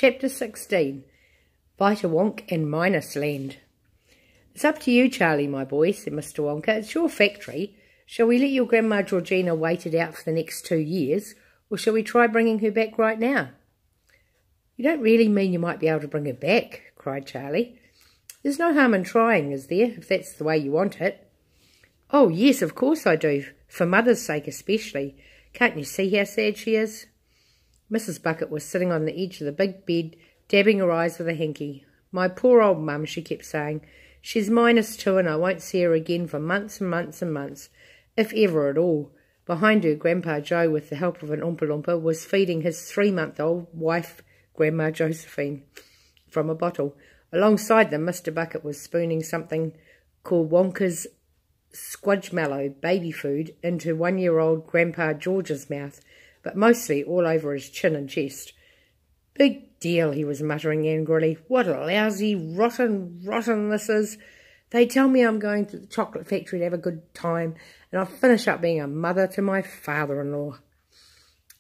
Chapter 16, Vita Wonk and Minus Land. It's up to you, Charlie, my boy, said Mr. Wonka. It's your factory. Shall we let your Grandma Georgina wait it out for the next 2 years, or shall we try bringing her back right now? You don't really mean you might be able to bring her back, cried Charlie. There's no harm in trying, is there, if that's the way you want it? Oh, yes, of course I do, for Mother's sake especially. Can't you see how sad she is? Mrs. Bucket was sitting on the edge of the big bed, dabbing her eyes with a hanky. My poor old mum, she kept saying. She's -2 and I won't see her again for months and months and months, if ever at all. Behind her, Grandpa Joe, with the help of an Oompa Loompa, was feeding his 3-month-old wife, Grandma Josephine, from a bottle. Alongside them, Mr. Bucket was spooning something called Wonka's Squidgemallow baby food into 1-year-old Grandpa George's mouth, but mostly all over his chin and chest. Big deal, he was muttering angrily. What a lousy, rotten this is. They tell me I'm going to the chocolate factory to have a good time, and I'll finish up being a mother to my father-in-law.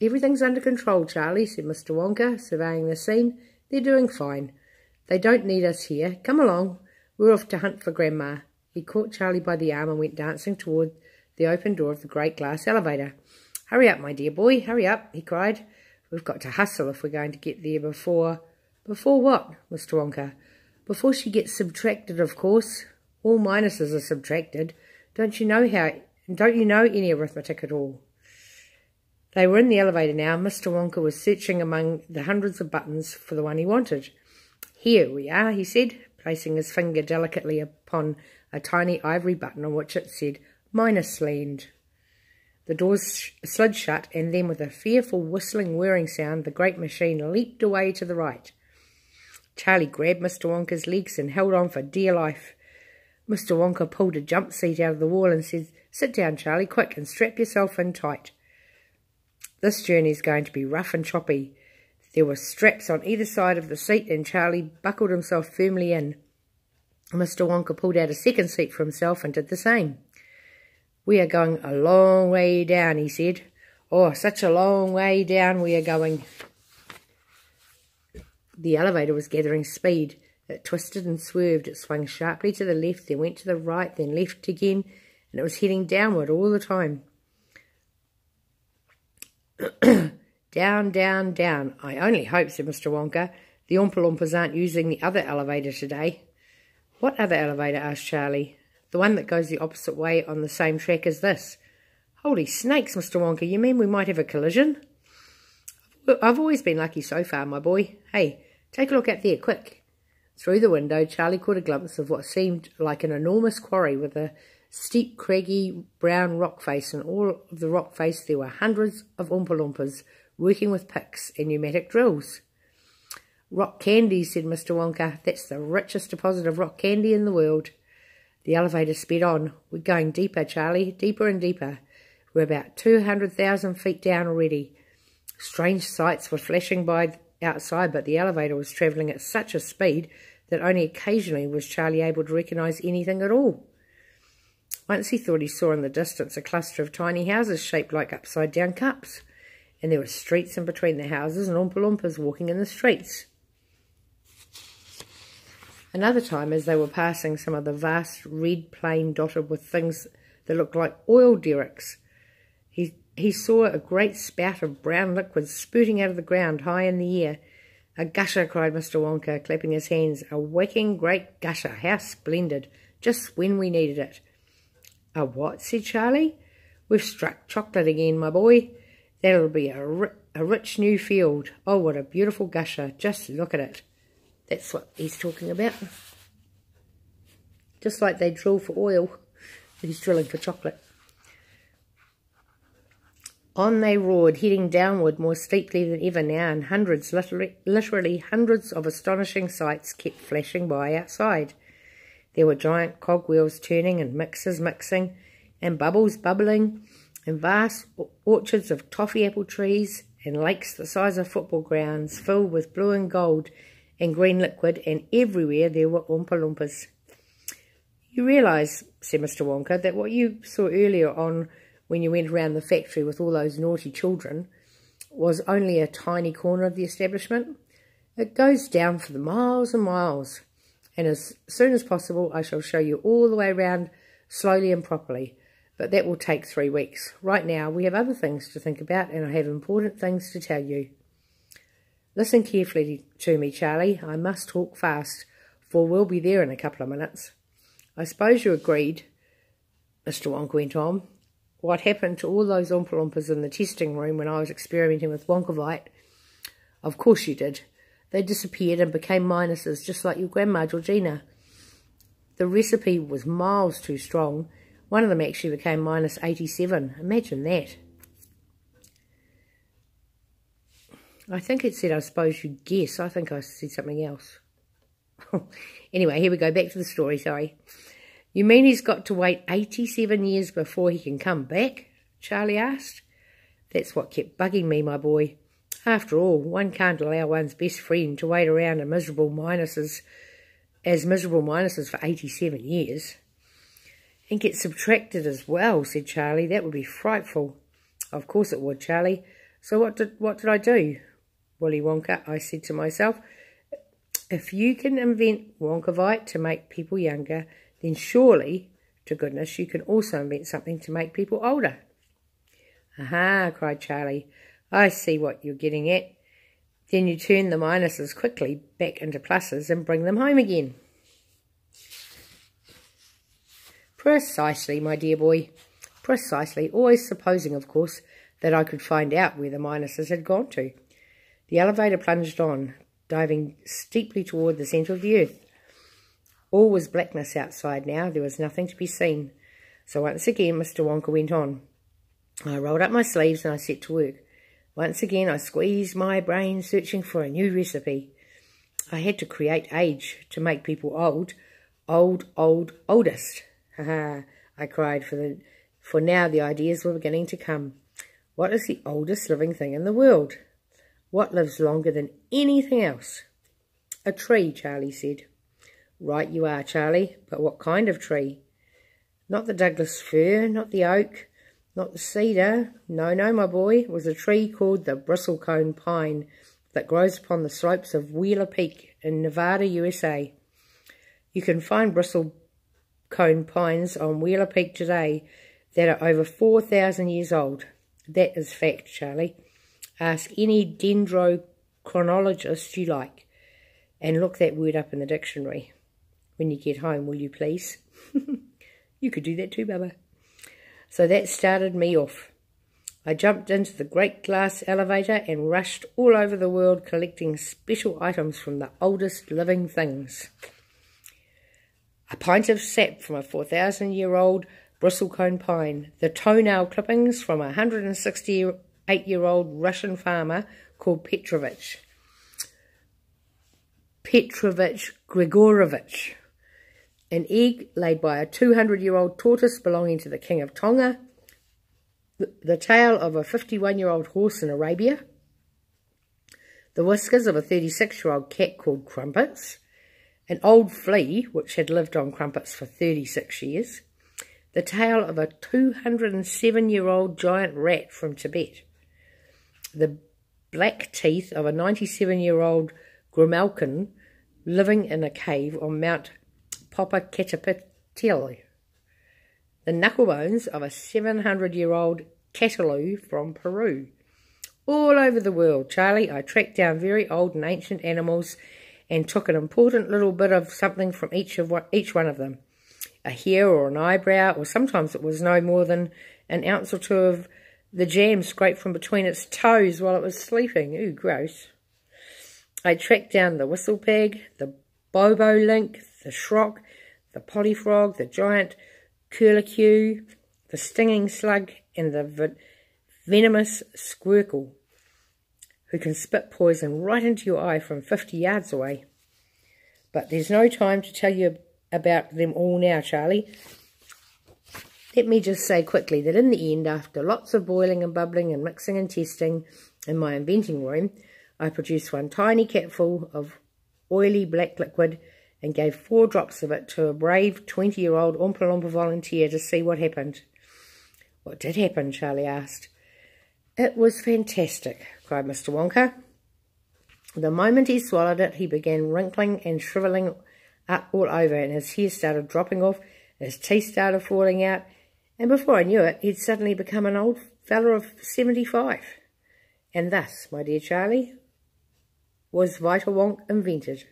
Everything's under control, Charlie, said Mr. Wonka, surveying the scene. They're doing fine. They don't need us here. Come along. We're off to hunt for Grandma. He caught Charlie by the arm and went dancing toward the open door of the great glass elevator. Hurry up, my dear boy, hurry up, he cried. We've got to hustle if we're going to get there before... Before what, Mr. Wonka? Before she gets subtracted, of course. All minuses are subtracted. Don't you know any arithmetic at all? They were in the elevator now. Mr. Wonka was searching among the hundreds of buttons for the one he wanted. Here we are, he said, placing his finger delicately upon a tiny ivory button on which it said, Minus Land. The doors slid shut, and then with a fearful whistling whirring sound, the great machine leaped away to the right. Charlie grabbed Mr. Wonka's legs and held on for dear life. Mr. Wonka pulled a jump seat out of the wall and said, Sit down, Charlie, quick, and strap yourself in tight. This journey's going to be rough and choppy. There were straps on either side of the seat, and Charlie buckled himself firmly in. Mr. Wonka pulled out a second seat for himself and did the same. We are going a long way down, he said. Oh, such a long way down we are going. The elevator was gathering speed. It twisted and swerved. It swung sharply to the left, then went to the right, then left again, and it was heading downward all the time. Down, down, down. I only hope, said Mr. Wonka, the Oompa Loompas aren't using the other elevator today. What other elevator? Asked Charlie. The one that goes the opposite way on the same track as this. Holy snakes, Mr. Wonka, you mean we might have a collision? I've always been lucky so far, my boy. Hey, take a look out there, quick. Through the window, Charlie caught a glimpse of what seemed like an enormous quarry with a steep, craggy, brown rock face, and all of the rock face there were hundreds of Oompa Loompas working with picks and pneumatic drills. Rock candy, said Mr. Wonka. That's the richest deposit of rock candy in the world. The elevator sped on. We're going deeper, Charlie, deeper and deeper. We're about 200,000 feet down already. Strange sights were flashing by outside, but the elevator was travelling at such a speed that only occasionally was Charlie able to recognise anything at all. Once he thought he saw in the distance a cluster of tiny houses shaped like upside-down cups, and there were streets in between the houses and Oompa Loompas walking in the streets. Another time, as they were passing some of the vast red plain dotted with things that looked like oil derricks, he saw a great spout of brown liquid spurting out of the ground high in the air. A gusher, cried Mr. Wonka, clapping his hands. A whacking great gusher. How splendid. Just when we needed it. A what? Said Charlie. We've struck chocolate again, my boy. That'll be a rich new field. Oh, what a beautiful gusher. Just look at it. That's what he's talking about. Just like they drill for oil, he's drilling for chocolate. On they roared, heading downward more steeply than ever now, and hundreds, literally hundreds of astonishing sights kept flashing by outside. There were giant cogwheels turning, and mixers mixing, and bubbles bubbling, and vast orchards of toffee apple trees, and lakes the size of football grounds filled with blue and gold and green liquid, and everywhere there were Oompa Loompas. You realise, said Mr. Wonka, that what you saw earlier on when you went around the factory with all those naughty children was only a tiny corner of the establishment. It goes down for the miles and miles, and as soon as possible I shall show you all the way around slowly and properly, but that will take 3 weeks. Right now we have other things to think about, and I have important things to tell you. Listen carefully to me, Charlie. I must talk fast, for we'll be there in a couple of minutes. I suppose you agreed, Mr. Wonka went on, what happened to all those Oompa Loompas in the testing room when I was experimenting with Wonkavite? Of course you did. They disappeared and became minuses, just like your Grandma Georgina. The recipe was miles too strong. One of them actually became minus 87. Imagine that. I think it said, I suppose you'd guess. I think I said something else. Anyway, here we go. Back to the story, sorry. You mean he's got to wait 87 years before he can come back? Charlie asked. That's what kept bugging me, my boy. After all, one can't allow one's best friend to wait around as miserable minuses for 87 years. And get subtracted as well, said Charlie. That would be frightful. Of course it would, Charlie. So what did I do? Willy Wonka, I said to myself, if you can invent Wonkavite to make people younger, then surely, to goodness, you can also invent something to make people older. Aha, cried Charlie. I see what you're getting at. Then you turn the minuses quickly back into pluses and bring them home again. Precisely, my dear boy. Precisely, always supposing, of course, that I could find out where the minuses had gone to. The elevator plunged on, diving steeply toward the centre of the earth. All was blackness outside now. There was nothing to be seen. So once again, Mr. Wonka went on. I rolled up my sleeves and I set to work. Once again, I squeezed my brain searching for a new recipe. I had to create age to make people old. Oldest. Ha ha, I cried, for now the ideas were beginning to come. What is the oldest living thing in the world? What lives longer than anything else? A tree, Charlie said. Right you are, Charlie, but what kind of tree? Not the Douglas fir, not the oak, not the cedar. No, my boy. It was a tree called the bristlecone pine that grows upon the slopes of Wheeler Peak in Nevada, USA. You can find bristlecone pines on Wheeler Peak today that are over 4,000 years old. That is fact, Charlie. Ask any dendrochronologist you like, and look that word up in the dictionary. When you get home, will you please? You could do that too, Bubba. So that started me off. I jumped into the great glass elevator and rushed all over the world collecting special items from the oldest living things. A pint of sap from a 4,000-year-old bristlecone pine, the toenail clippings from a 168-year-old Russian farmer called Petrovich Grigorovich, an egg laid by a 200-year-old tortoise belonging to the King of Tonga, the tail of a 51-year-old horse in Arabia, the whiskers of a 36-year-old cat called Crumpets, an old flea which had lived on Crumpets for 36 years, the tail of a 207-year-old giant rat from Tibet, the black teeth of a 97-year-old grimalkin living in a cave on Mount Popocatépetl, the knuckle bones of a 700-year-old cataloo from Peru. All over the world, Charlie, I tracked down very old and ancient animals and took an important little bit of something from each one of them. A hair or an eyebrow, or sometimes it was no more than an ounce or two of the jam scraped from between its toes while it was sleeping. Ooh, gross. I tracked down the whistlepig, the bobolink, the shrock, the polyfrog, the giant curlicue, the stinging slug, and the venomous squircle, who can spit poison right into your eye from 50 yards away. But there's no time to tell you about them all now, Charlie. Let me just say quickly that in the end, after lots of boiling and bubbling and mixing and testing in my inventing room, I produced one tiny capful of oily black liquid and gave 4 drops of it to a brave 20-year-old Oompa Loompa volunteer to see what happened. What did happen? Charlie asked. It was fantastic, cried Mr. Wonka. The moment he swallowed it, he began wrinkling and shrivelling up all over, and his hair started dropping off, his teeth started falling out, and before I knew it, he'd suddenly become an old fella of 75. And thus, my dear Charlie, was Vita Wonk invented.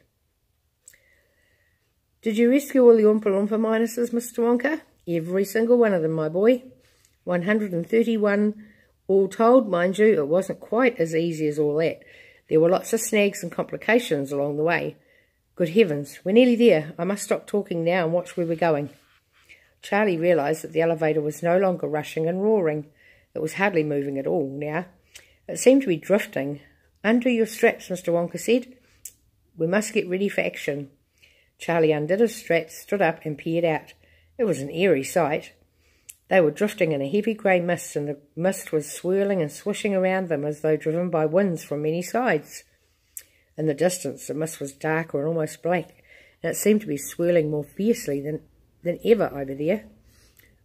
Did you rescue all the Oompa Loompa Minuses, Mr. Wonka? Every single one of them, my boy. 131 all told, mind you. It wasn't quite as easy as all that. There were lots of snags and complications along the way. Good heavens, we're nearly there. I must stop talking now and watch where we're going. Charlie realised that the elevator was no longer rushing and roaring. It was hardly moving at all now. It seemed to be drifting. Undo your straps, Mr. Wonka said. We must get ready for action. Charlie undid his straps, stood up and peered out. It was an eerie sight. They were drifting in a heavy grey mist, and the mist was swirling and swishing around them as though driven by winds from many sides. In the distance, the mist was darker and almost black, and it seemed to be swirling more fiercely than ever over there.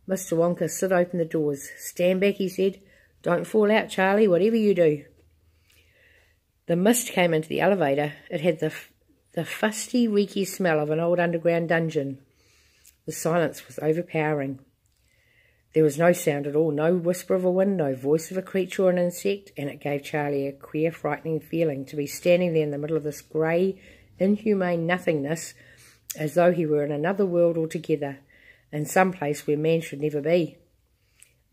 Mr. Wonka slid open the doors. Stand back, he said. Don't fall out, Charlie, whatever you do. The mist came into the elevator. It had the fusty, reeky smell of an old underground dungeon. The silence was overpowering. There was no sound at all, no whisper of a wind, no voice of a creature or an insect, and it gave Charlie a queer, frightening feeling to be standing there in the middle of this grey, inhumane nothingness, as though he were in another world altogether, in some place where man should never be.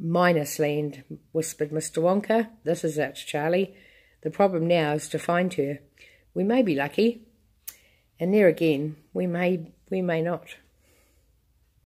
Minus land, whispered Mr. Wonka. This is it, Charlie. The problem now is to find her. We may be lucky, and there again, we may not.